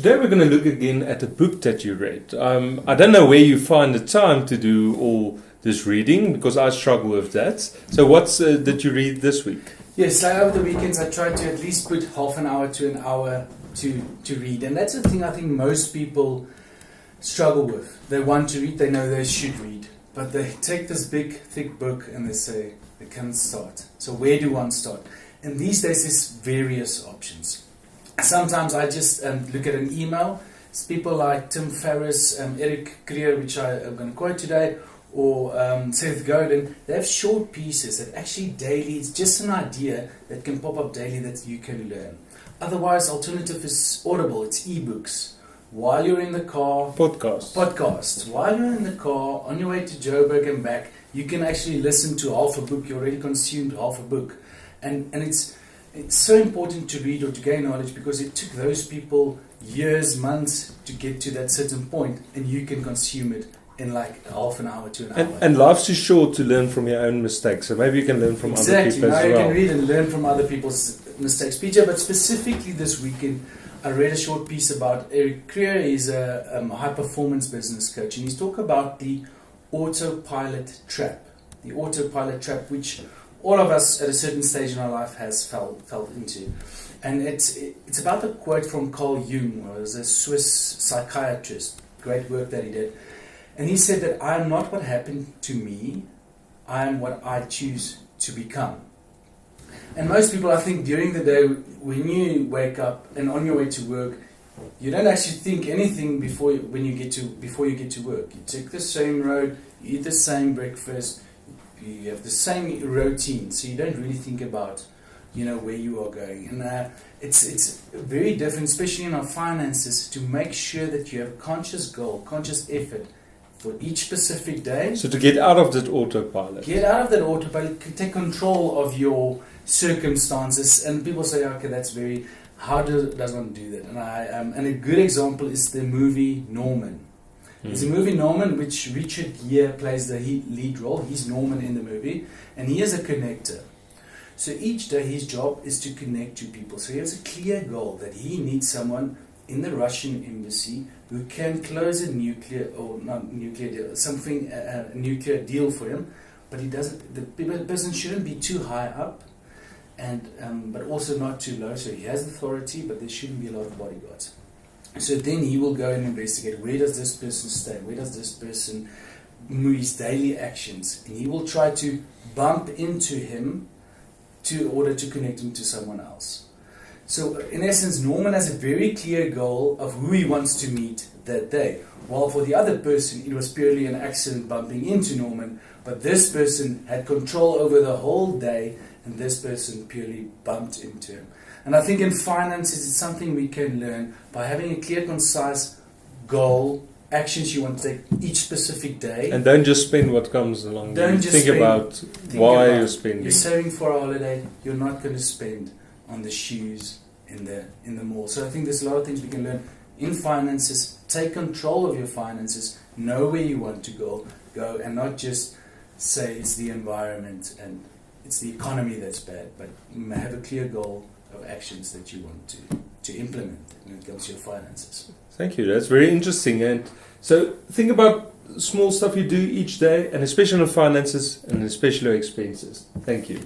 Today we're going to look again at a book that you read. I don't know where you find the time to do all this reading, because I struggle with that. So what did you read this week? Yes, so over the weekends I try to at least put half an hour to an hour to read. And that's the thing I think most people struggle with. They want to read, they know they should read. But they take this big, thick book and they say, they can't start. So where do one start? And these days there's various options. Sometimes I just look at an email. It's people like Tim Ferriss, Eric Creer, which I am going to quote today, or Seth Godin. They have short pieces that actually daily, it's just an idea that can pop up daily that you can learn. Otherwise, alternative is Audible, it's ebooks. While you're in the car, podcasts. While you're in the car, on your way to Joburg and back, you can actually listen to half a book. You already consumed half a book. And it's so important to read or to gain knowledge, because it took those people years, months to get to that certain point, and you can consume it in like half an hour to an hour. And life's too short to learn from your own mistakes, so maybe you can learn from other people as well. You can read and learn from other people's mistakes. Peter, but specifically this weekend, I read a short piece about Eric Creer. He's a high-performance business coach, and he's talking about the Autopilot Trap. The Autopilot Trap, which all of us at a certain stage in our life has fell into. And it's about a quote from Carl Jung, who was a Swiss psychiatrist. Great work that he did. And he said that I am not what happened to me, I am what I choose to become. And most people, I think, during the day, when you wake up and on your way to work, you don't actually think anything before you get to work. You take the same road, you eat the same breakfast, you have the same routine, so you don't really think about, where you are going. And it's very different, especially in our finances, to make sure that you have a conscious goal, conscious effort for each specific day. So to get out of that autopilot. Take control of your circumstances. And people say, okay, how does one do that? And a good example is the movie Norman. There's a movie Norman, which Richard Gere plays the lead role. He's Norman in the movie, and he is a connector. So each day his job is to connect to people. So he has a clear goal that he needs someone in the Russian embassy who can close a nuclear deal for him, but he doesn't. The person shouldn't be too high up, and but also not too low. So he has authority, but there shouldn't be a lot of bodyguards. So then he will go and investigate, where does this person stay, where does this person move, his daily actions, and he will try to bump into him in order to connect him to someone else. So in essence, Norman has a very clear goal of who he wants to meet that day, while for the other person it was purely an accident bumping into Norman, but this person had control over the whole day, and this person purely bumped into him. And I think in finances, it's something we can learn by having a clear, concise goal, actions you want to take each specific day. And don't just spend what comes along. Think about why you're spending. You're saving for a holiday. You're not going to spend on the shoes in the mall. So I think there's a lot of things we can learn in finances. Take control of your finances. Know where you want to go, and not just say it's the environment and it's the economy that's bad, but have a clear goal of actions that you want to implement when it comes to your finances. Thank you. That's very interesting. And so think about small stuff you do each day, and especially on finances and especially expenses. Thank you.